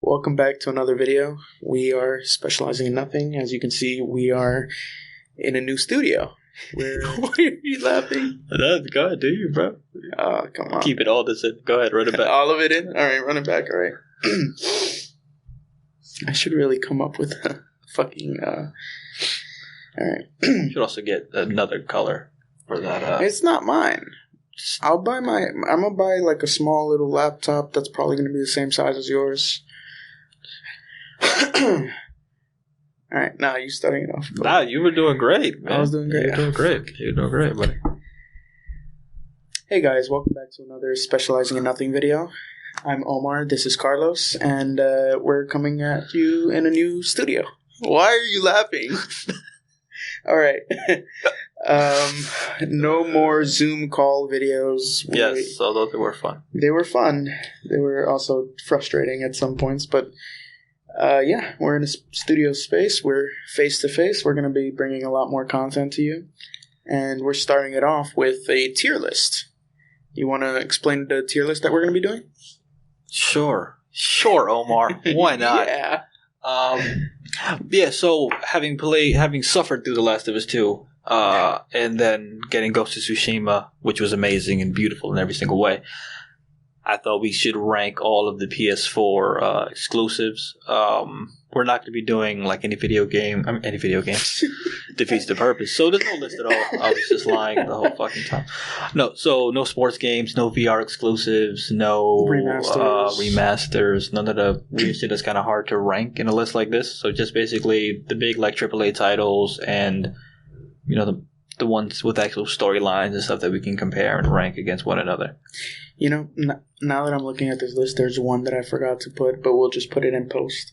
Welcome back to another video. We are specializing in nothing. As you can see, we are in a new studio. Why are you laughing? Go ahead, do you, bro? Oh, come on. Keep it all this in. Go ahead, run it back. All of it in? Alright, run it back, alright. I should really come up with a fucking, alright. You should also get another color for that. It's not mine. I'm gonna buy like a small little laptop that's probably gonna be the same size as yours. Alright, now you starting it off. Nah, you were doing great, man. I was doing great. You were doing great. You were doing great, buddy. Hey guys, welcome back to another Specializing in Nothing video. I'm Omar, this is Carlos, and we're coming at you in a new studio. Why are you laughing? Alright. No more Zoom call videos. Yes, although they were fun. They were fun. They were also frustrating at some points, but yeah, we're in a studio space. We're face to face. We're going to be bringing a lot more content to you, and we're starting it off with a tier list. You want to explain the tier list that we're going to be doing? Sure, Omar. Why not? Yeah. Yeah. So having suffered through The Last of Us 2, and then getting Ghost of Tsushima, which was amazing and beautiful in every single way, I thought we should rank all of the PS4 exclusives. We're not going to be doing like any video games. Defeats the purpose. So there's no list at all. I was just lying the whole fucking time. No sports games, no VR exclusives, no remasters, none of the weird shit that's kind of hard to rank in a list like this. So just basically the big like AAA titles and the ones with actual storylines and stuff that we can compare and rank against one another. You know, now that I'm looking at this list, there's one that I forgot to put, but we'll just put it in post.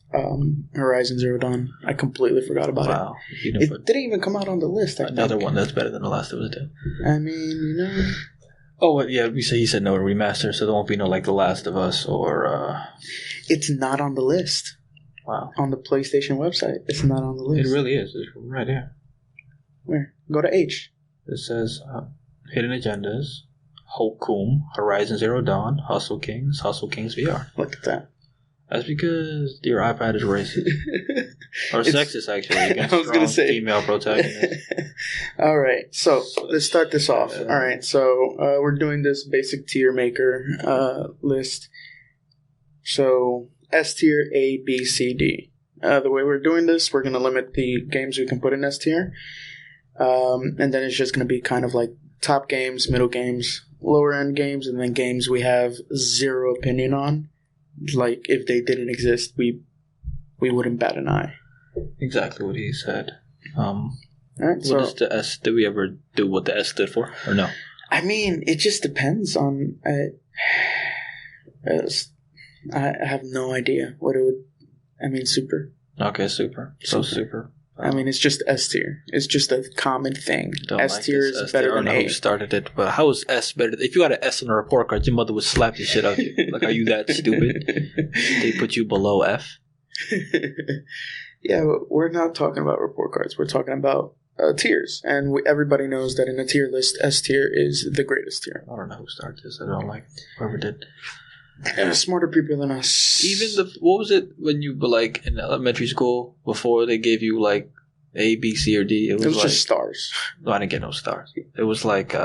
Horizon Zero Dawn. I completely forgot about it. It didn't even come out on the list. Another one that's better than The Last of Us 2. I mean, Oh, well, yeah, he said no to remaster, so there won't be no like The Last of Us or... It's not on the list. Wow. On the PlayStation website, it's not on the list. It really is. It's right here. Where? Go to H. It says Hidden Agendas, Hokum, Horizon Zero Dawn, Hustle Kings VR. Look at that. That's because your iPad is racist. Or sexist, actually, against I was gonna say female protagonists. All right, so let's start this off. All right, so we're doing this basic tier maker list. So S tier, A, B, C, D. The way we're doing this, we're going to limit the games we can put in S tier. And then it's just going to be kind of like top games, middle games, lower end games, and then games we have zero opinion on. Like if they didn't exist, we wouldn't bat an eye. Exactly what he said. Alright, what is the S? Did we ever do what the S stood for, or no? I mean, it just depends on. I have no idea what it would. I mean, super. Okay, super. So super. I mean, it's just S tier. It's just a common thing. S tier is better than A. I don't know who started it, but how is S better? If you got an S on a report card, your mother would slap the shit out of you. Like, are you that stupid? They put you below F? Yeah, but we're not talking about report cards. We're talking about tiers. And everybody knows that in a tier list, S tier is the greatest tier. I don't know who started this. I don't like whoever did. Smarter people than us. Even what was it when you were like in elementary school before they gave you like A, B, C, or D? It was like, just stars. No, I didn't get no stars. It was like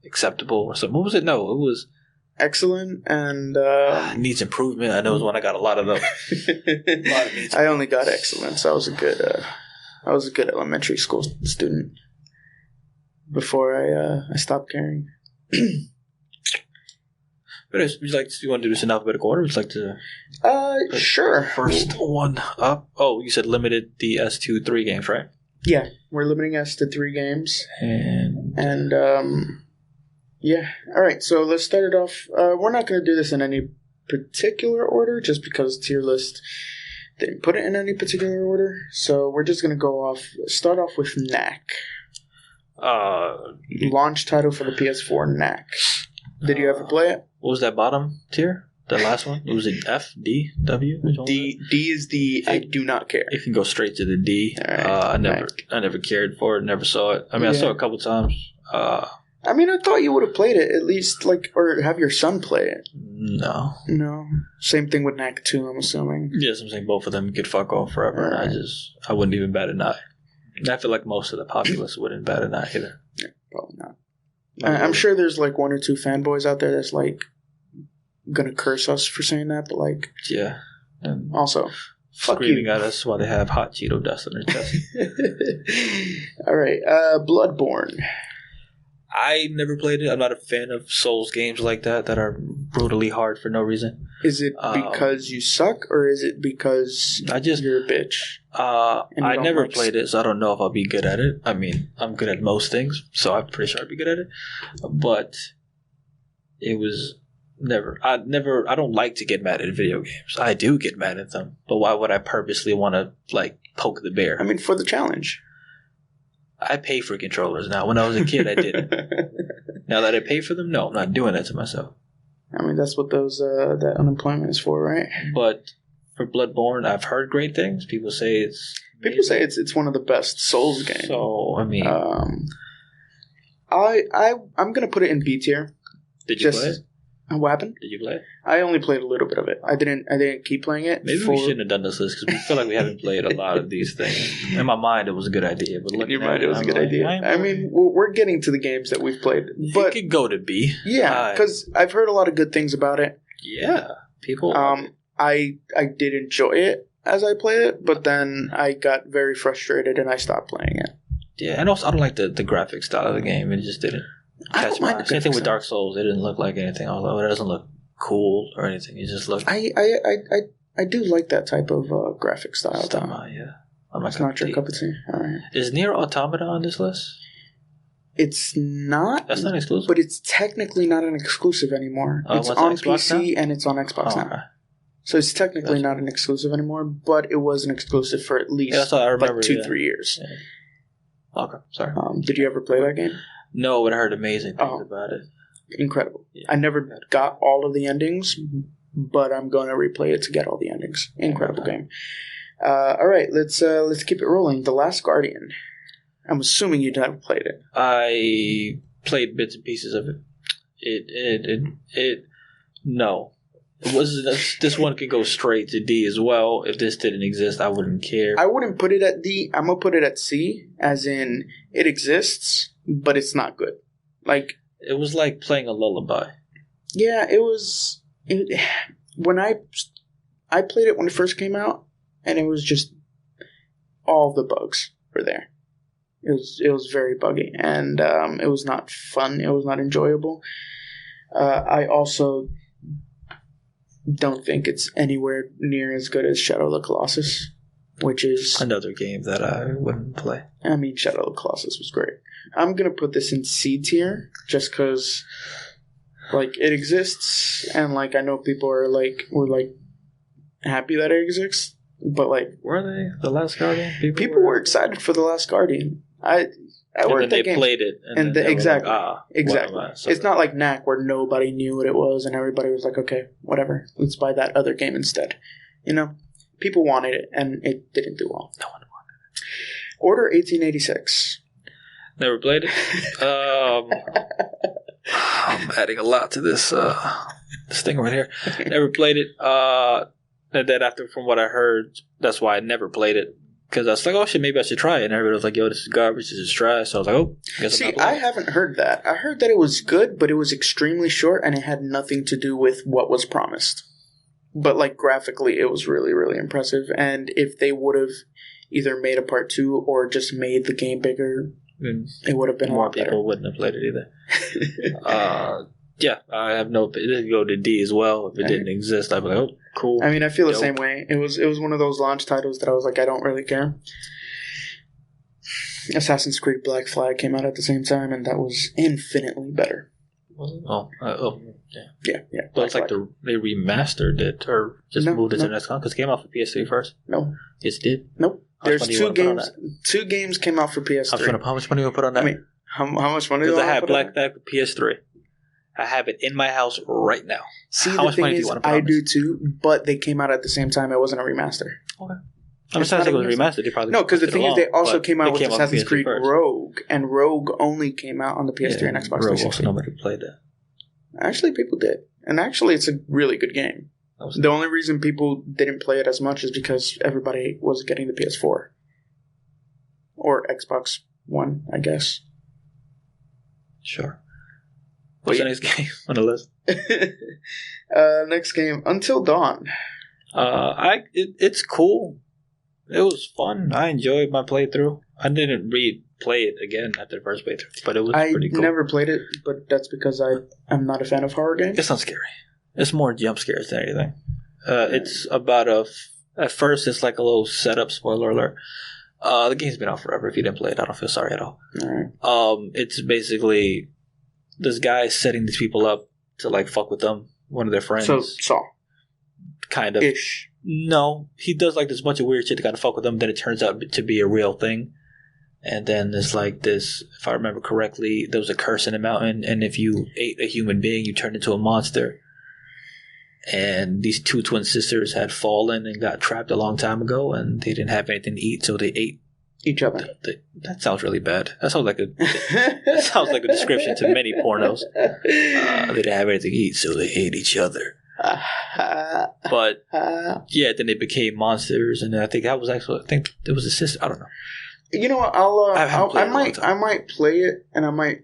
acceptable or something. What was it? No, it was excellent and needs improvement. I know it was one I got a lot of those. I only got excellent, so I was a good elementary school student before I stopped caring. But would you want to do this in alphabetical order? Would you like to? Sure. First one up. Oh, you said limited the S to 3 games, right? Yeah, we're limiting S to 3 games. And yeah. All right, so let's start it off. We're not going to do this in any particular order, just because tier list didn't put it in any particular order. So we're just going to start off with Knack. Launch title for the PS4, Knack. Did you ever play it? What was that bottom tier? The last one? It was an F, D, W? D is the I do not care. It can go straight to the D. Right, I never cared for it, never saw it. I mean, I saw it a couple times. I mean, I thought you would have played it at least, like, or have your son play it. No. No. Same thing with Knack 2, I'm assuming. Yes, I'm saying both of them could fuck off forever. Right. And I wouldn't even bat an eye. And I feel like most of the populace wouldn't bat an eye either. Yeah, probably not. I'm sure there's like one or two fanboys out there that's like gonna curse us for saying that, but like, yeah. And also, fuck screaming you. at us while they have hot Cheeto dust on their chest. All right, Bloodborne. I never played it. I'm not a fan of Souls games like that are brutally hard for no reason. Is it because you suck, or is it because you're a bitch? I never played it, so I don't know if I'll be good at it. I mean, I'm good at most things, so I'm pretty sure I'd be good at it. But it was never. I don't like to get mad at video games. I do get mad at them, but why would I purposely want to like poke the bear? I mean, for the challenge. I pay for controllers now. When I was a kid, I didn't. Now that I pay for them, no, I'm not doing that to myself. I mean, that's what that unemployment is for, right? But for Bloodborne, I've heard great things. People say it's one of the best Souls games. So I mean, I'm gonna put it in B tier. Did you play it? What happened? Did you play it? I only played a little bit of it. I didn't keep playing it. Maybe we shouldn't have done this list because we feel like we haven't played a lot of these things. In my mind, it was a good idea, but in your mind, it was a good idea. I mean, we're getting to the games that we've played, but it could go to B. Yeah, because I've heard a lot of good things about it. Yeah, people. I did enjoy it as I played it, but then I got very frustrated and I stopped playing it. Yeah, and also I don't like the graphic style of the game. It just didn't catch my eye. Same thing with Dark Souls. It didn't look like anything. I was like, oh, it doesn't look cool or anything. It just looked. I do like that type of graphic style. Yeah, it's not your cup of tea. All right. Is Nier Automata on this list? It's not. That's not exclusive. But it's technically not an exclusive anymore. It's on PC and it's on Xbox now. Okay. So it's technically not an exclusive anymore, but it was an exclusive for at least like 2-3 years. Yeah. Okay, sorry. Did you ever play that game? No, but I heard amazing things about it. Incredible. Yeah. I never got all of the endings, but I'm going to replay it to get all the endings. Incredible game. All right, let's keep it rolling. The Last Guardian. I'm assuming you never played it. I played bits and pieces of it. No. It was this one could go straight to D as well. If this didn't exist, I wouldn't care. I wouldn't put it at D. I'm gonna put it at C, as in it exists, but it's not good. Like it was like playing a lullaby. Yeah, it was. When I played it when it first came out, and it was just all the bugs were there. It was very buggy, and it was not fun. It was not enjoyable. I also don't think it's anywhere near as good as Shadow of the Colossus, which is another game that I wouldn't play. I mean, Shadow of the Colossus was great. I'm gonna put this in C tier just because, like, it exists, and like I know people were happy that it exists, but like, were they The Last Guardian? People were excited for The Last Guardian. I worked they game. Played it, and exactly, like, exactly. It's not like Knack where nobody knew what it was, and everybody was like, "Okay, whatever, let's buy that other game instead." You know, people wanted it, and it didn't do well. No one wanted it. Order 1886. Never played it. I'm adding a lot to this thing right here. Never played it. And then after, from what I heard, that's why I never played it. Because I was like, oh shit, maybe I should try it. And everybody was like, yo, this is garbage, this is trash. So I was like, oh, I guess I haven't heard that. I heard that it was good, but it was extremely short and it had nothing to do with what was promised. But like graphically, it was really, really impressive. And if they would have either made a part 2 or just made the game bigger, it would have been a lot better. More people wouldn't have played it either. Yeah, I have no. It didn't go to D as well. If it didn't exist, I'd be like, oh, cool. I mean, I feel the same way. It was one of those launch titles that I was like, I don't really care. Assassin's Creed Black Flag came out at the same time, and that was infinitely better. Yeah. But it's like they remastered it or just moved it to the next console because it came out for PS3 first. No. Yes, it did. Nope. There's 2 games. 2 games came out for PS3. How much money you put on that? I mean, how much money? Because I have Black Flag for PS3. I have it in my house right now. See, how much money do you want to put on this? I do too, but they came out at the same time. It wasn't a remaster. Okay. I'm sorry, it was remastered. They probably no, because the thing is, they also came out with came Assassin's Creed first. Rogue, and Rogue only came out on the PS3 and Xbox 360. Also nobody played that. Actually, people did, and actually, it's a really good game. The only reason people didn't play it as much is because everybody was getting the PS4 or Xbox One, I guess. Sure. What's the next game on the list? Next game, Until Dawn. It's cool. It was fun. I enjoyed my playthrough. I didn't replay it again after the first playthrough, but it was pretty cool. I never played it, but that's because I'm not a fan of horror games. It's not scary. It's more jump scares than anything. It's about at first it's like a little setup, spoiler alert. The game's been out forever. If you didn't play it, I don't feel sorry at all. Alright. It's basically this guy setting these people up to like fuck with them, one of their friends. So Saw. Kind of. Ish. No, he does like this bunch of weird shit to kind of fuck with them. Then it turns out to be a real thing. And then there's like this, if I remember correctly, there was a curse in the mountain. And if you ate a human being, you turned into a monster. And these two twin sisters had fallen and got trapped a long time ago. And they didn't have anything to eat, so they ate each other. That sounds really bad. That sounds like a description to many pornos. They didn't have anything to eat, so they ate each other. But yeah, then they became monsters, and I think there was a sister. I don't know. You know what? I might play it, and I might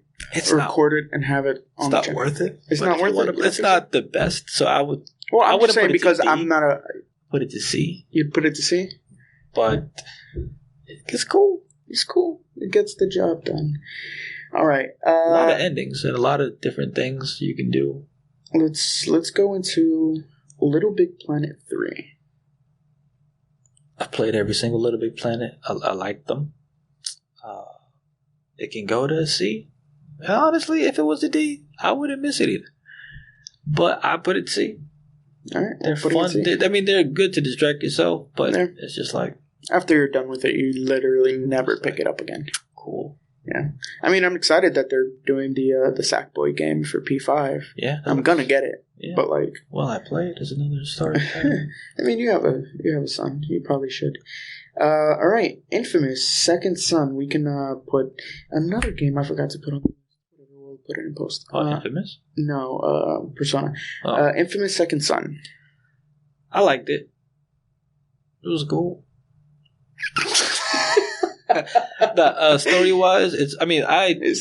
record it and have it on the channel. Worth it. It's not worth it. It's not the best, so I would. Well, I'm just saying because I'm not a. Put it to C. You'd put it to C, but it's cool. It's cool. It gets the job done. All right. A lot of endings and a lot of different things you can do. Let's go into Little Big Planet 3. I've played every single Little Big Planet. I like them. It can go to a C. Honestly, if it was a D, I wouldn't miss it either. But I put it C. All right, they're fun. They're good to distract yourself, but it's just like after you're done with it, you literally never pick it up again. Cool. Yeah, I mean, I'm excited that they're doing the Sackboy game for P5. Yeah, I'm gonna get it. Yeah. But like, well, I played as another story. I mean, you have a son. You probably should. All right, Infamous Second Son. We can put another game I forgot to put on. We'll put it in post. Infamous? No, Persona. Infamous Second Son. I liked it. It was cool. Story wise,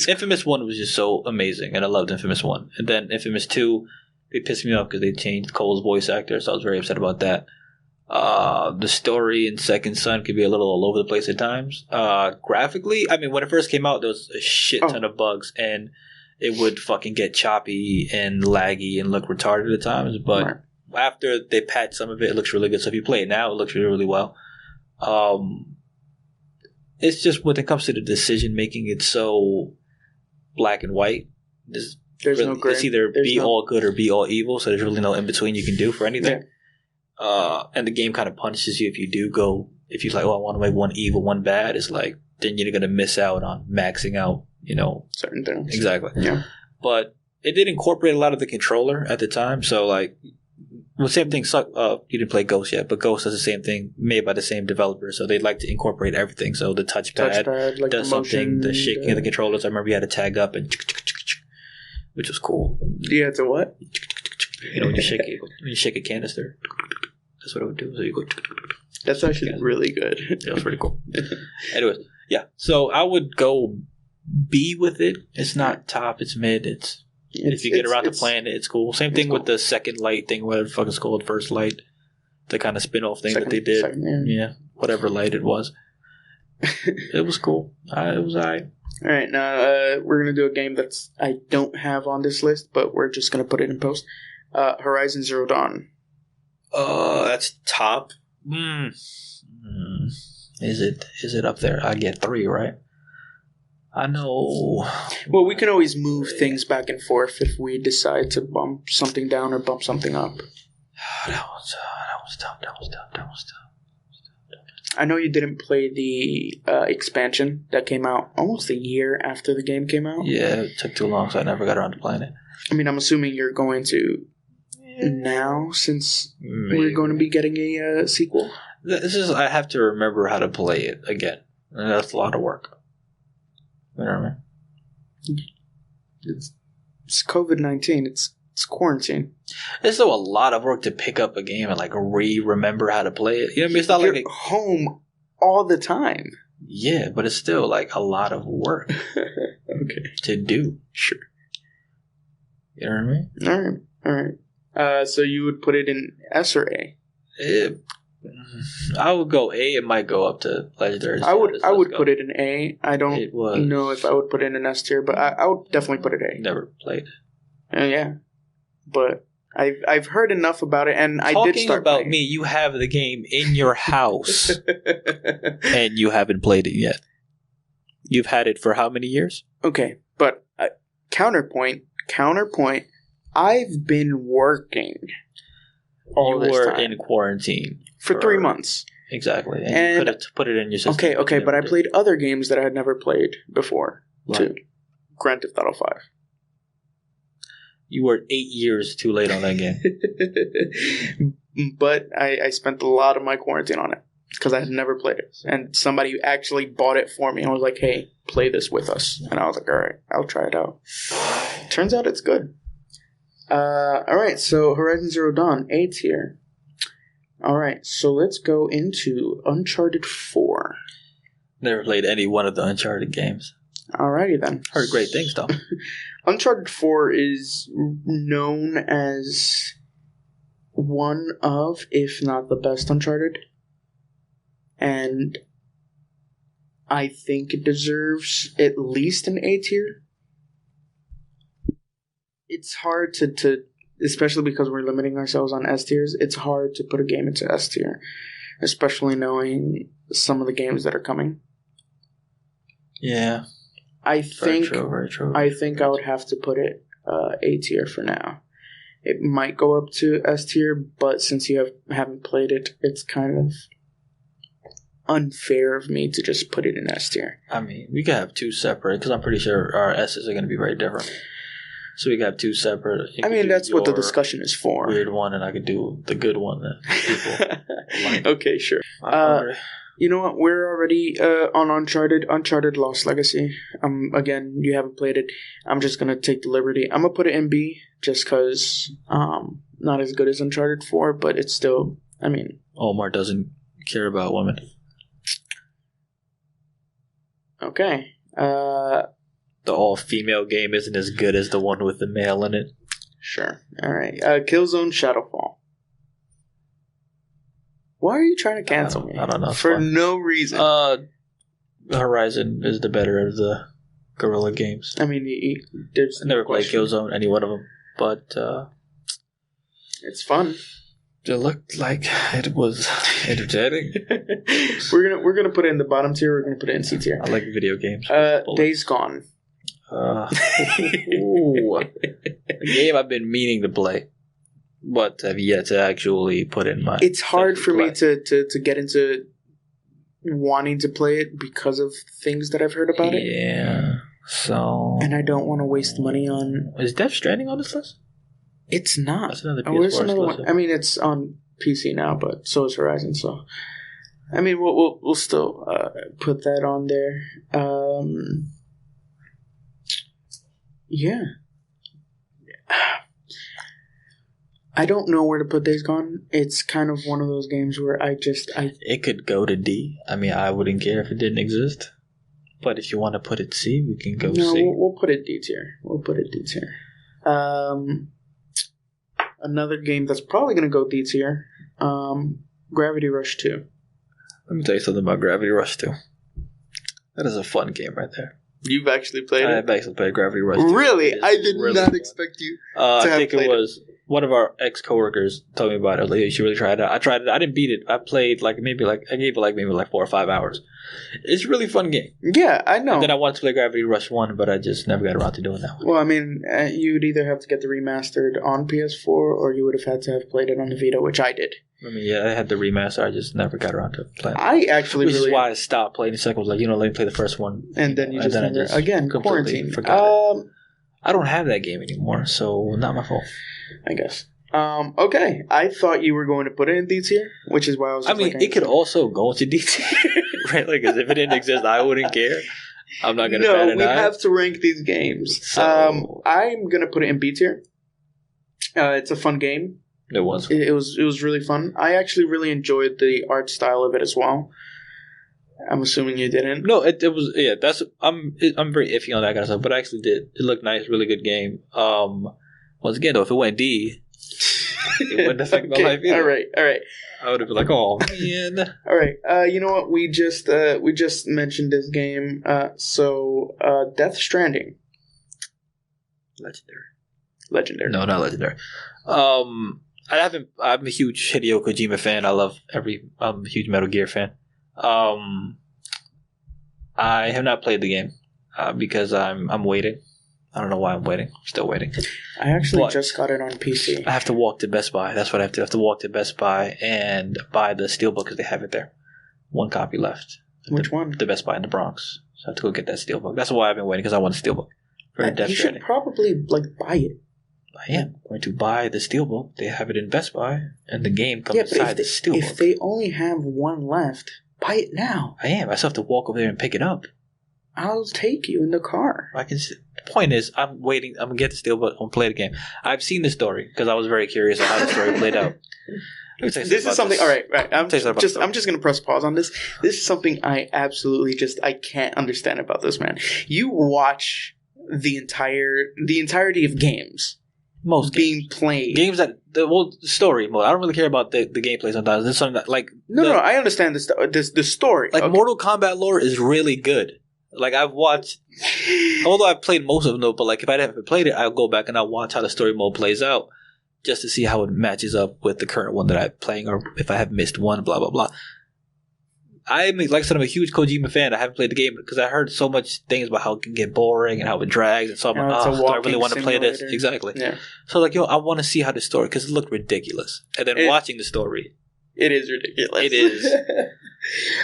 Infamous 1 was just so amazing, and I loved Infamous 1. And then Infamous 2, they pissed me off because they changed Cole's voice actor, so I was very upset about that. The story in Second Son could be a little all over the place at times. Graphically, I mean, when it first came out, there was a shit ton of bugs, and it would fucking get choppy and laggy and look retarded at times. But after they patched some of it, it looks really good. So if you play it now, it looks really, really well. It's just when it comes to the decision making, it's so black and white. There's no gray. It's either all good or be all evil. So there's really no in between you can do for anything. Yeah. And the game kind of punishes you if you do go. If you're like, oh, I want to make one evil, one bad. It's like then you're gonna miss out on maxing out. Certain things. Exactly. Yeah. But it did incorporate a lot of the controller at the time. So like. Well, same thing. You didn't play Ghost yet, but Ghost does the same thing, made by the same developer. So they'd like to incorporate everything. So the touchpad like does something. The shaking of the controllers. I remember you had to tag up and, which was cool. Yeah, to what? When you shake a canister, that's what it would do. So you go. That's actually really good. That was pretty cool. Anyways, yeah. So I would go B with it. It's not top. It's mid. If you get around to playing it, it's cool. Same thing with the second light thing, whatever the fuck it's called, first light. The kind of spin-off thing that they did. Yeah, whatever light it was. It was cool. It was alright. Alright, now we're going to do a game that I don't have on this list, but we're just going to put it in post. Horizon Zero Dawn. That's top. Is it up there? I get 3, right? I know. Well, we can always move things back and forth if we decide to bump something down or bump something up. That was tough. I know you didn't play the expansion that came out almost a year after the game came out. Yeah, it took too long, so I never got around to playing it. I mean, I'm assuming you're going to now, since we're going to be getting a sequel. This is I have to remember how to play it again, and that's a lot of work. You know what I mean? It's COVID-19. It's quarantine. It's still a lot of work to pick up a game and like remember how to play it. You know what I mean? It's not You're like home all the time. Yeah, but it's still like a lot of work Okay. to do. Sure. You know what I mean? All right. So you would put it in S or A? I would go A. It might go up to legendary. I would put it in A. I don't know if I would put it in an S tier, but I would definitely put it A. Never played. Yeah, but I've heard enough about it, and I did start about playing. me. You have the game in your house, and you haven't played it yet. You've had it for how many years? Okay, but counterpoint. I've been working. You were in quarantine for 3 months. Exactly, and you could have put it in your system. Okay, but I played other games that I had never played before. Too. Grand Theft Auto 5. You were 8 years too late on that game. But I spent a lot of my quarantine on it because I had never played it. And somebody actually bought it for me and was like, hey, play this with us. And I was like, all right, I'll try it out. Turns out it's good. All right, so Horizon Zero Dawn, A tier. All right, so let's go into Uncharted 4. Never played any one of the Uncharted games. Alrighty then. Heard great things though. Uncharted 4 is known as one of, if not the best Uncharted. And I think it deserves at least an A tier. It's hard to especially because we're limiting ourselves on S tiers, it's hard to put a game into S tier. Especially knowing some of the games that are coming. Yeah. I think very true. I think I would have to put it A tier for now. It might go up to S tier, but since you haven't played it, it's kind of unfair of me to just put it in S tier. I mean, we could have two separate, because I'm pretty sure our S's are going to be very different. So we could have two separate. I mean, that's what the discussion is for. Weird one, and I could do the good one that people like. Okay, sure. You know what? We're already on Uncharted Lost Legacy. Again, you haven't played it. I'm just gonna take the liberty. I'm gonna put it in B just because not as good as Uncharted 4, but it's still. I mean, Omar doesn't care about women. Okay. The all-female game isn't as good as the one with the male in it. Sure. All right. Killzone Shadowfall. Why are you trying to cancel me? I don't know. For no reason. Horizon is the better of the Guerrilla games. I mean, there's I never played Killzone, any one of them, but it's fun. It looked like it was entertaining. We're gonna put it in the bottom tier. We're gonna put it in C tier. I like video games. Days Gone. Ooh, a game I've been meaning to play, but have yet to actually put in my. It's hard for me to get into wanting to play it because of things that I've heard about it. Yeah. So. And I don't want to waste money on. Is Death Stranding on this list? It's not. That's another PS4 another one. exclusive. I mean, it's on PC now, but so is Horizon. So, I mean, we'll still put that on there. Yeah. I don't know where to put Days Gone. It's kind of one of those games where It could go to D. I mean, I wouldn't care if it didn't exist. But if you want to put it C, we can go C. We'll put it D tier. Another game that's probably going to go D tier. Gravity Rush 2. Let me tell you something about Gravity Rush 2. That is a fun game right there. You've actually played it? I've actually played Gravity Rush 2. Really? I did not expect you to have I think played it was one of our ex-coworkers told me about it. Like, you should really try it out. I tried it. I didn't beat it. I played I gave it maybe 4 or 5 hours. It's a really fun game. Yeah, I know. And then I wanted to play Gravity Rush 1, but I just never got around to doing that one. Well, I mean, you would either have to get the remastered on PS4 or you would have had to have played it on the Vita, which I did. I mean, yeah, I had the remaster. I just never got around to playing it. I actually Which is why I stopped playing the second one. Let me play the first one. And then you just never... Again, quarantine. Forgot it. I don't have that game anymore, so not my fault. I guess. Okay. I thought you were going to put it in D tier, which is why I was. I mean, it could also go into D tier, right? Like, because if it didn't exist, I wouldn't care. I'm not gonna. No, we have to rank these games. So, I'm gonna put it in B tier. It's a fun game. It was. It was really fun. I actually really enjoyed the art style of it as well. I'm assuming you didn't. No, it was. Yeah, I'm very iffy on that kind of stuff, but I actually did. It looked nice, really good game. Once again, though, if it went D, it wouldn't affect my life either. All right. I would have been like, oh man. All right. You know what? We just mentioned this game. So Death Stranding. Legendary. No, not legendary. I'm a huge Hideo Kojima fan. I'm a huge Metal Gear fan. I have not played the game because I'm waiting. I don't know why I'm waiting. I'm still waiting. I actually just got it on PC. I have to walk to Best Buy. That's what I have to. I have to walk to Best Buy and buy the Steelbook because they have it there. One copy left. Which one? The Best Buy in the Bronx. So I have to go get that Steelbook. That's why I've been waiting because I want a Steelbook. You should probably buy it. I am going to buy the Steelbook. They have it in Best Buy, and the game comes inside the Steelbook. If they only have one left, buy it now. I am. I still have to walk over there and pick it up. I'll take you in the car. The point is, I'm waiting. I'm going to get the Steelbook. I'm going to play the game. I've seen the story because I was very curious on how the story played out. This is something. All right. I'm just going to press pause on this. This is something I absolutely I can't understand about this man. You watch the entirety of games. Most being played. Games that the story mode. I don't really care about the gameplay sometimes. There's something that, like no, I understand the story. Like okay. Mortal Kombat lore is really good. Like I've watched, although I've played most of them though. But like if I haven't played it, I'll go back and I'll watch how the story mode plays out, just to see how it matches up with the current one that I'm playing, or if I have missed one. Blah blah blah. Like I said, I'm a huge Kojima fan. I haven't played the game because I heard so much things about how it can get boring and how it drags. And so I'm like, do I really want to play this? Exactly. Yeah. So like, I want to see how the story, because it looked ridiculous. And then watching the story. It is ridiculous. It is.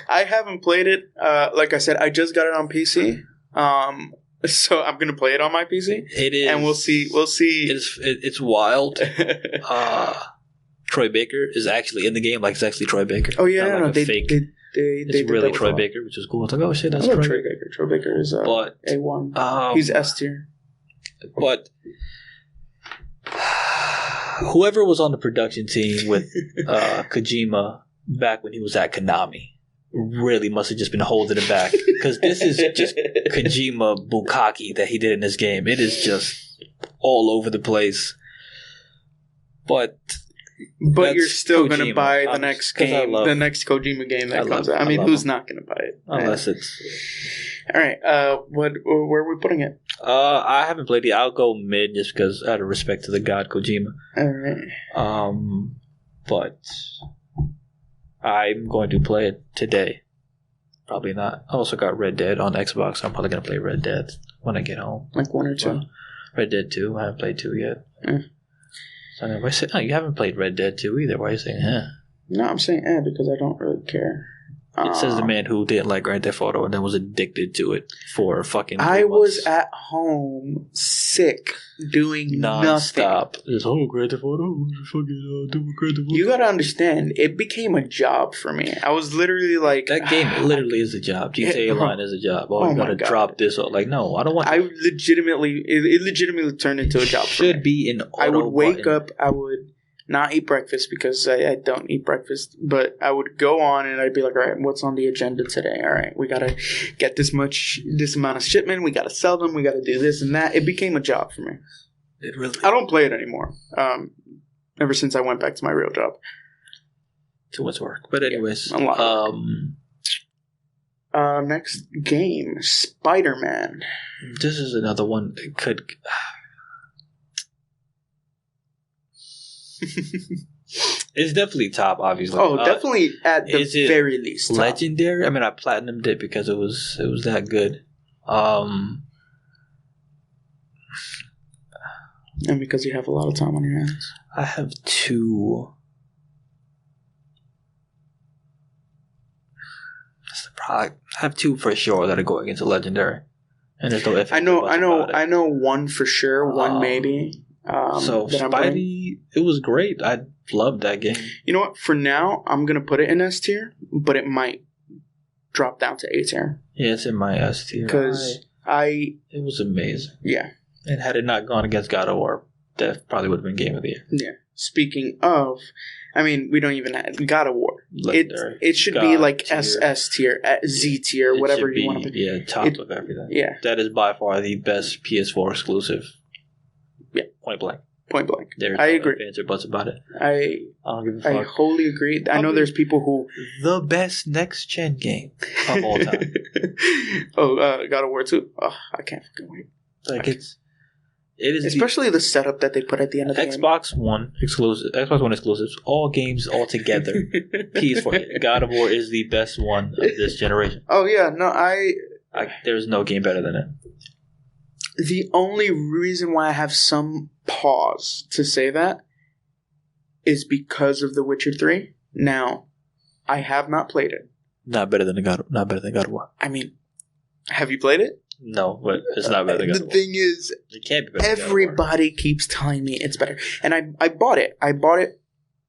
I haven't played it. Like I said, I just got it on PC. So I'm going to play it on my PC. It is. And we'll see. It's wild. Troy Baker is actually in the game. Like it's actually Troy Baker. Oh yeah, no, fake. It's really Troy Baker, which is cool. It's like, oh shit, that's Troy Baker. Troy Baker is A1. He's S tier. But whoever was on the production team with Kojima back when he was at Konami really must have just been holding it back, because this is just Kojima bukkake that he did in this game. It is just all over the place. But you're still going to buy the next game, the next Kojima game that comes out. I mean, who's not going to buy it? Unless it's... All right. Where are we putting it? I haven't played it. I'll go mid just because out of respect to the god Kojima. All right. But I'm going to play it today. Probably not. I also got Red Dead on Xbox. I'm probably going to play Red Dead when I get home. Like 1 or 2? Red Dead 2. I haven't played 2 yet. So why say, you haven't played Red Dead 2 either. Why are you saying, No, I'm saying because I don't really care. It says the man who didn't like Grand Theft Auto and then was addicted to it for fucking 3 I months. Was at home sick doing non-stop. Nothing. It's Grand Theft Auto. Fucking doing Grand Theft Auto. You gotta understand, it became a job for me. I was literally like... That game literally is a job. GTA Online is a job. You gotta drop this. Like, no, I don't want it legitimately turned into a job for me. Should be an auto I would wake button. up, I would not eat breakfast because I don't eat breakfast, but I would go on and I'd be like, all right, what's on the agenda today? All right, we got to get this amount of shipment. We got to sell them. We got to do this and that. It became a job for me. I don't play it anymore. Ever since I went back to my real job. Too much work. But anyways, next game, Spider-Man. This is another one that could... It's definitely top, obviously. Oh, definitely at the very least. Top. Legendary? I mean, I platinumed it because it was that good. And because you have a lot of time on your hands. I have 2. That's the product. I have 2 for sure that are going into Legendary. And there's no if. I know 1 for sure. 1 maybe. So Spidey it was great. I loved that game. You know what? For now, I'm gonna put it in S tier, but it might drop down to A tier. Yeah, it's in my S tier. Because it was amazing. Yeah. And had it not gone against God of War, that probably would have been Game of the Year. Yeah. Speaking of, I mean, we don't even have God of War. It should God be like tier. S tier, Z tier, whatever you want to be. Yeah, top of everything. Yeah. That is by far the best PS4 exclusive. Yeah. Point blank. I agree. Answer buts about it. I don't give a fuck. I wholly agree. I know there's people who the best next gen game of all time. God of War 2. Oh, I can't fucking wait. Like it is especially the setup that they put at the end of the Xbox One exclusives, all games all together. PS4. God of War is the best one of this generation. Oh yeah, no, there's no game better than it. The only reason why I have some pause to say that is because of The Witcher 3. Now, I have not played it. Not better than God of War. I mean, have you played it? No, but it's not better than God of War. The thing is, it can't be better everybody keeps telling me it's better. And I bought it.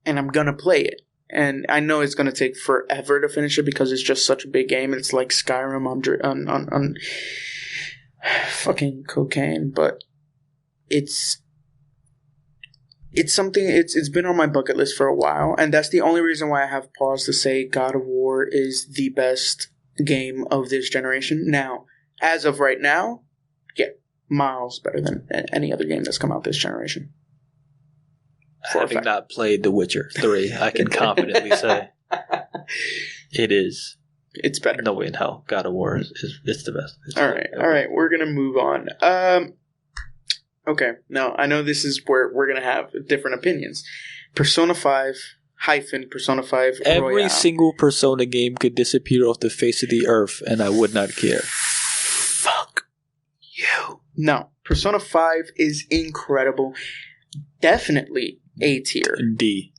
And I'm gonna play it. And I know it's gonna take forever to finish it because it's just such a big game. It's like Skyrim on fucking cocaine, but it's something. It's been on my bucket list for a while, and that's the only reason why I have paused to say God of War is the best game of this generation. Now, as of right now, yeah, miles better than any other game that's come out this generation. Having not played The Witcher 3, I can confidently say it is. It's better. No way in hell. God of War is it's the best. All right. We're gonna move on. Okay. Now I know this is where we're gonna have different opinions. Persona 5 - Persona 5 Every Royale. single Persona game could disappear off the face of the earth, and I would not care. Fuck you. No, Persona 5 is incredible. Definitely A tier. D.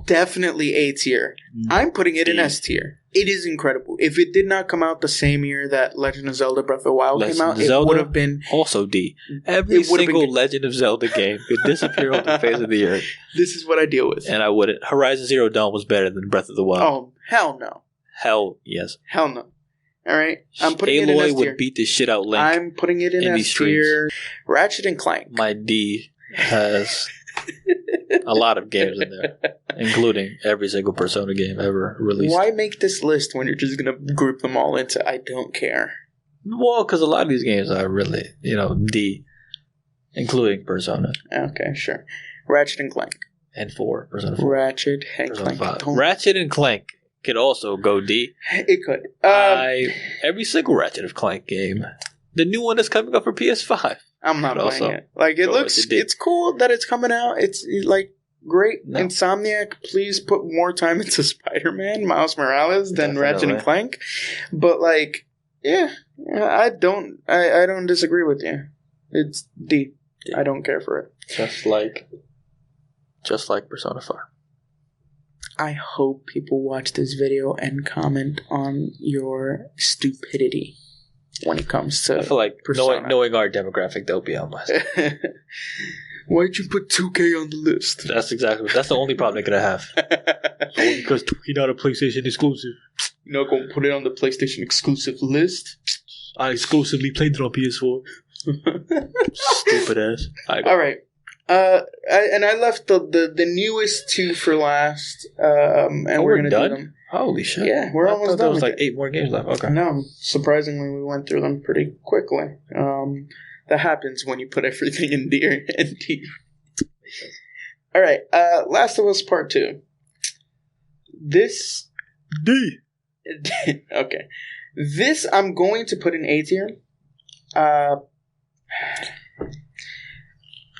Definitely A tier. I'm putting it in S tier. It is incredible. If it did not come out the same year that Legend of Zelda Breath of the Wild came out, it would have been... Also D. Every single Legend of Zelda game could disappear off the face of the earth. This is what I deal with. And I wouldn't. Horizon Zero Dawn was better than Breath of the Wild. Oh, hell no. Hell yes. Hell no. All right. I'm putting it in S tier. Aloy would beat the shit out Link. I'm putting it in S tier. Ratchet and Clank. My D has... a lot of games in there, including every single Persona game ever released. Why make this list when you're just going to group them all into I don't care? Well, because a lot of these games are really, D, including Persona. Okay, sure. Ratchet and Clank. And 4. Persona 4. Ratchet and Persona Clank. 5. Ratchet and Clank could also go D. It could. Every single Ratchet and Clank game. The new one that's coming up for PS5. I'm not playing it. Like, it's cool that it's coming out. It's, like, great. No. Insomniac, please put more time into Spider-Man, Miles Morales than Ratchet and Clank. But, like, yeah, I don't disagree with you. It's D. Yeah. I don't care for it. Just like Persona 5. I hope people watch this video and comment on your stupidity. When it comes to I feel like knowing our demographic, they'll be on my side. Why'd you put 2K on the list? That's the only problem they're going to have. Only because 2K not a PlayStation exclusive. You're not going to put it on the PlayStation exclusive list? I exclusively played it on PS4. Stupid ass. Alright. I left the newest 2 for last. And we're going to do them. Holy shit. Yeah, we're almost done. There was like 8 more games left. Okay. No, surprisingly, we went through them pretty quickly. That happens when you put everything in D. Alright, Last of Us Part 2. This... D. Okay. This I'm going to put in A tier.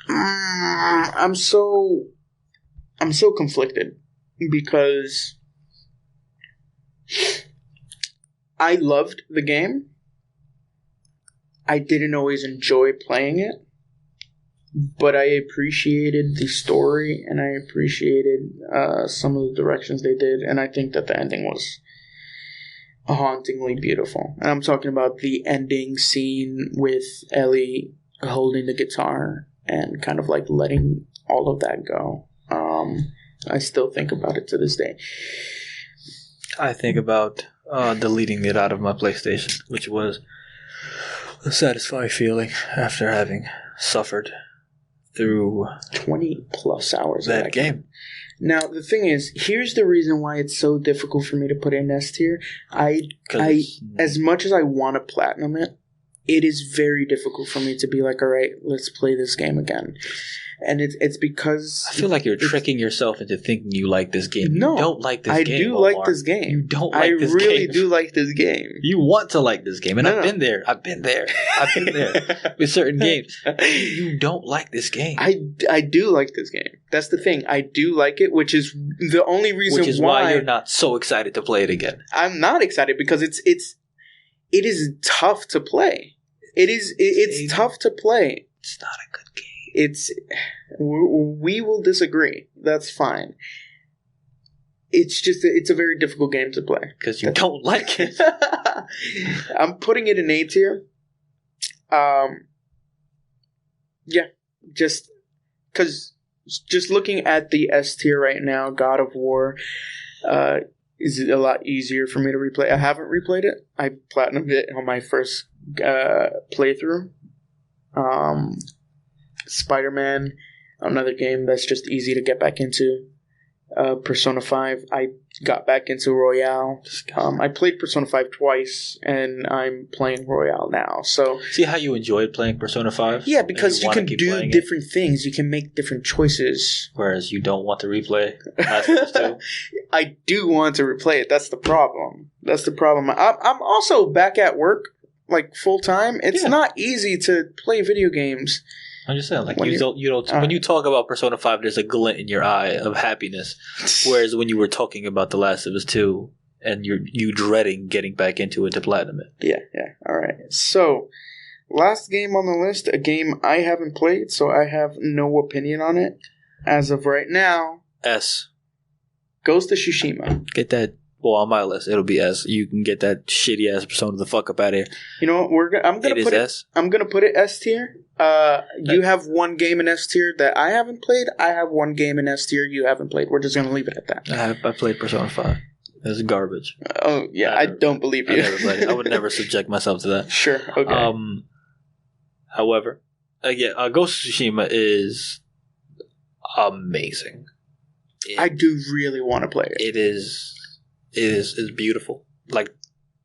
I'm so conflicted because I loved the game. I didn't always enjoy playing it, but I appreciated the story and I appreciated some of the directions they did, and I think that the ending was hauntingly beautiful. And I'm talking about the ending scene with Ellie holding the guitar and kind of like letting all of that go. I still think about it to this day. I think about deleting it out of my PlayStation, which was a satisfying feeling after having suffered through 20 plus hours that of game. Now, the thing is, here's the reason why it's so difficult for me to put in S tier. As much as I want to platinum it, it is very difficult for me to be like, all right, let's play this game again. And it's because... I feel like you're tricking yourself into thinking you like this game. No, you don't like this game, I do Omar. like this game. You don't like this game. I really do like this game. You want to like this game. And I've been there. I've been there with certain games. You don't like this game. I do like this game. That's the thing. I do like it, which is the only reason which is why you're not so excited to play it again. I'm not excited because it is tough to play. It's tough to play. It's not a good game. We will disagree. That's fine. It's a very difficult game to play because you don't like it. I'm putting it in A tier. Yeah, just because just looking at the S tier right now, God of War is a lot easier for me to replay. I haven't replayed it. I platinumed it on my first playthrough. Spider-Man, another game that's just easy to get back into. Persona 5, I got back into Royale. I played Persona 5 twice, and I'm playing Royale now. So see how you enjoyed playing Persona 5? Yeah, because you can do different things. You can make different choices. Whereas you don't want to replay Last of Us 2? I do want to replay it. That's the problem. I'm also back at work, like full-time. It's not easy to play video games. I'm just saying, like when you talk about Persona 5, there's a glint in your eye of happiness, whereas when you were talking about The Last of Us 2, and you dreading getting back into it to platinum it. Yeah. All right. So, last game on the list, a game I haven't played, so I have no opinion on it as of right now. S. Ghost of Tsushima. Get that. Well, on my list, it'll be S. You can get that shitty ass Persona the fuck up out of here. You know what? I'm gonna put it S tier. You have one game in S tier that I haven't played. I have one game in S tier you haven't played. We're just gonna leave it at that. I played Persona 5. It's garbage. Oh yeah, I don't believe you. I never played it. I would never subject myself to that. Sure. Okay. However, Ghost of Tsushima is amazing. I do really want to play it. It is beautiful. Like,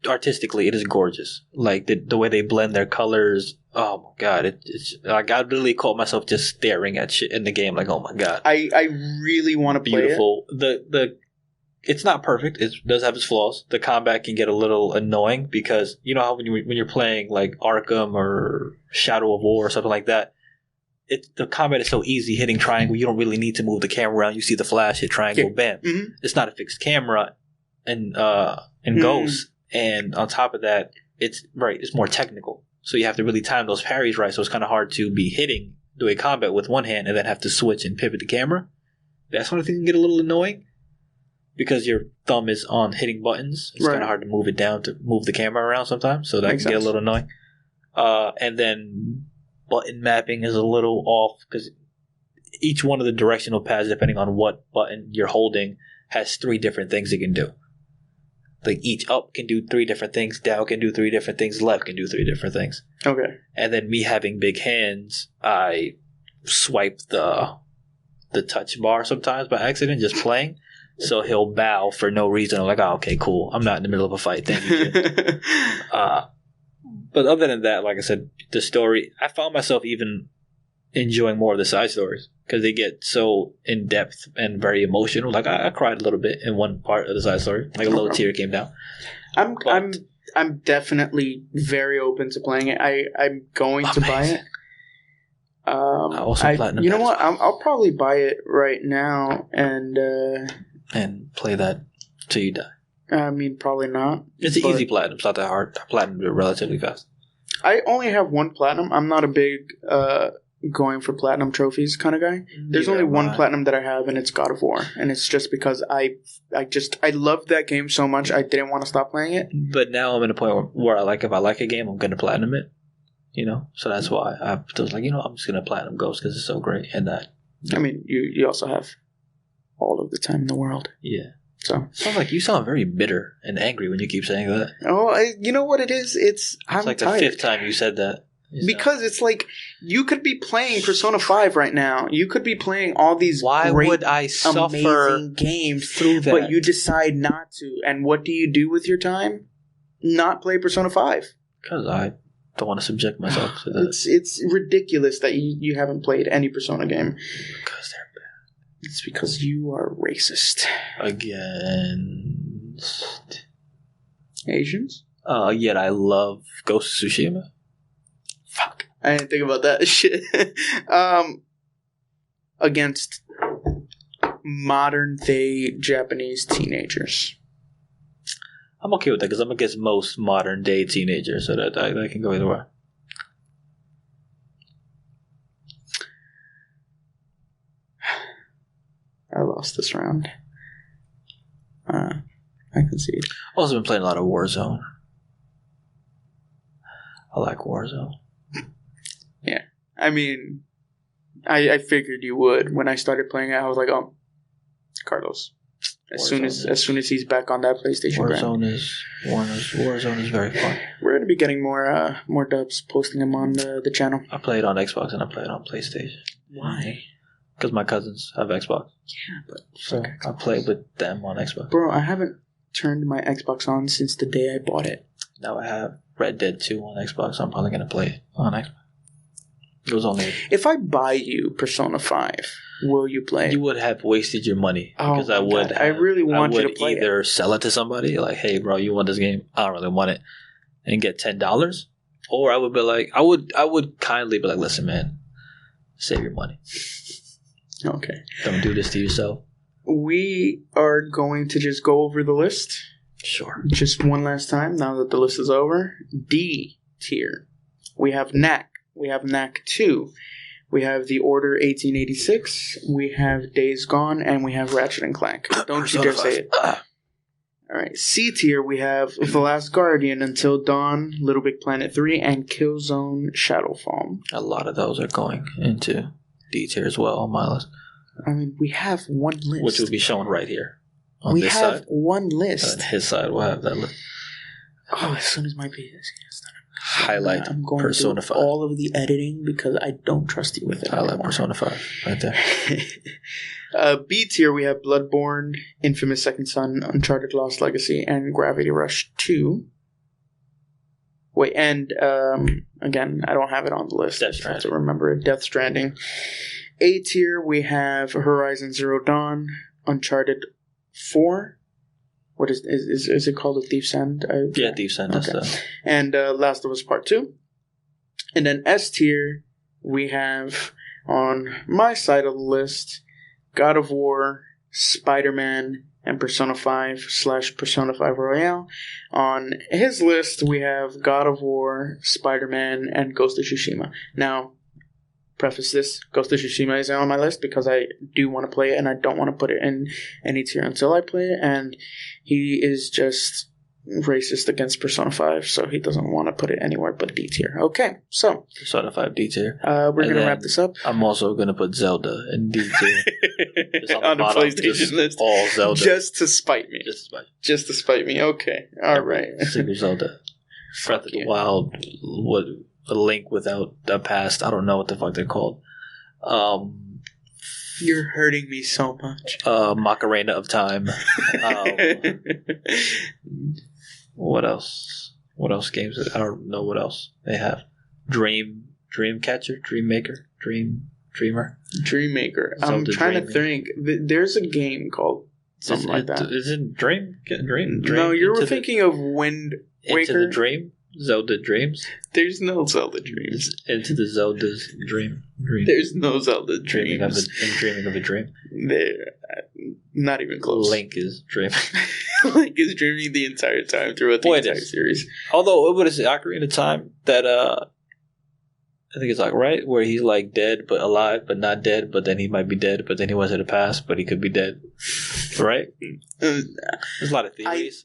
artistically, it is gorgeous. Like, the way they blend their colors. Oh, my God. It's like, I literally caught myself just staring at shit in the game. Like, oh, my God. I really want to play it. Beautiful. It's not perfect. It does have its flaws. The combat can get a little annoying because, you know how when you're playing, like, Arkham or Shadow of War or something like that, the combat is so easy. Hitting triangle, you don't really need to move the camera around. You see the flash, hit triangle, bam. Mm-hmm. It's not a fixed camera. And Ghost, and on top of that, it's more technical. So you have to really time those parries right. So it's kind of hard to be hitting, doing combat with one hand, and then have to switch and pivot the camera. That's when I think can get a little annoying because your thumb is on hitting buttons. It's kind of hard to move it down to move the camera around sometimes. So that can get a little annoying. And then button mapping is a little off because each one of the directional pads, depending on what button you're holding, has 3 different things it can do. Like each up can do 3 different things, down can do 3 different things, left can do 3 different things. Okay. And then me having big hands, I swipe the touch bar sometimes by accident, just playing. So he'll bow for no reason. I'm like, oh, okay, cool. I'm not in the middle of a fight. Thank you. But other than that, like I said, the story, I found myself even enjoying more of the side stories because they get so in depth and very emotional. Like I cried a little bit in one part of the side story, like a little tear came down. I'm definitely very open to playing it. I'm going to buy it. I also platinum. You know what? I'll probably buy it right now and play that till you die. I mean, probably not. It's an easy platinum. It's not that hard. I platinumed it relatively fast. I only have one platinum. I'm not a big going for platinum trophies kind of guy. There's only one platinum that I have, and it's God of War, and it's just because I love that game so much I didn't want to stop playing it. But now I'm in a point where if I like a game, I'm going to platinum it. You know, so that's why I was like, I'm just going to platinum Ghost because it's so great, and that I mean, you also have all of the time in the world. Yeah. So sounds like you sound very bitter and angry when you keep saying that. Oh, you know what it is? I'm like tired. The fifth time you said that. Because it's like you could be playing Persona 5 right now. You could be playing all these would I suffer amazing games through that? But you decide not to. And what do you do with your time? Not play Persona 5. Because I don't want to subject myself to that. It's ridiculous that you haven't played any Persona game. Because they're bad. It's because you are racist. Against Asians? Yet I love Ghost of Tsushima. Fuck. I didn't think about that shit. Against modern day Japanese teenagers. I'm okay with that because I'm against most modern day teenagers, so that can go either way. I lost this round. I concede. I've also been playing a lot of Warzone. I like Warzone. Yeah. I mean, I figured you would. When I started playing it, I was like, oh, Carlos. As soon as he's back on that PlayStation Warzone is very fun. We're going to be getting more dubs, posting them on the channel. I play it on Xbox and I play it on PlayStation. Why? Because my cousins have Xbox. Yeah, but so I play with them on Xbox. Bro, I haven't turned my Xbox on since the day I bought it. Now I have Red Dead 2 on Xbox. So I'm probably going to play it on Xbox. It was only... If I buy you Persona 5, will you play it? You would have wasted your money. Because I would. I really want you to play it. Either sell it to somebody, like, hey, bro, you want this game? I don't really want it. And get $10. Or I would be like, I would kindly be like, listen, man, save your money. Okay. Don't do this to yourself. We are going to just go over the list. Sure. Just one last time, now that the list is over. D tier. We have Knack. We have Knack 2. We have The Order 1886. We have Days Gone. And we have Ratchet & Clank. Don't you dare say it. Alright. C tier, we have The Last Guardian, Until Dawn, Little Big Planet 3, and Killzone Shadowfall. A lot of those are going into D tier as well on my list. I mean, we have one list. Which will be shown right here. On we this have side. One list. On his side, we'll have that list. Oh, as soon as my PS is done. Highlight I'm going Persona to do 5. all of the editing because I don't trust you with it. Highlight anymore. Persona 5 right there. B tier, we have Bloodborne, Infamous Second Son, Uncharted Lost Legacy, and Gravity Rush 2. Wait, and again, I don't have it on the list. I just have to remember it. Death Stranding. A tier, we have Horizon Zero Dawn, Uncharted 4. What is it called? A Thief's End? Yeah, Thief's End. Okay. And Last of Us Part 2. And then S tier, we have on my side of the list God of War, Spider-Man, and Persona 5/Persona 5 Royale. On his list, we have God of War, Spider-Man, and Ghost of Tsushima. Now, preface this, Ghost of Tsushima is on my list because I do want to play it and I don't want to put it in any tier until I play it, and he is just racist against Persona 5, so he doesn't want to put it anywhere but D tier. Okay, so Persona 5 D tier. We're going to wrap this up. I'm also going to put Zelda in D tier. on the PlayStation list. All Zelda. Just to spite me. Just to spite me. Okay. All right. Single Zelda. Breath of the Wild. What? A Link Without a Past. I don't know what the fuck they're called. You're hurting me so much. Macarena of Time. What else? What else games? I don't know what else they have. Dreamcatcher? Dreammaker? Dreamer? Dreammaker. Zelda I'm trying Dreaming. to think. There's a game called something like that. Is it Dream? No, you were thinking of Wind Waker. Into the Dream? Zelda Dreams? There's no Zelda Dreams. Into the Zelda's Dream. There's no Zelda Dreams. Dreaming of a Dream. They're not even close. Link is dreaming. Link is dreaming the entire time throughout the entire series. Although, what is it? Ocarina of Time that I think it's like right where he's like dead but alive but not dead, but then he might be dead, but then he went to the past, but he could be dead. Right? There's a lot of theories.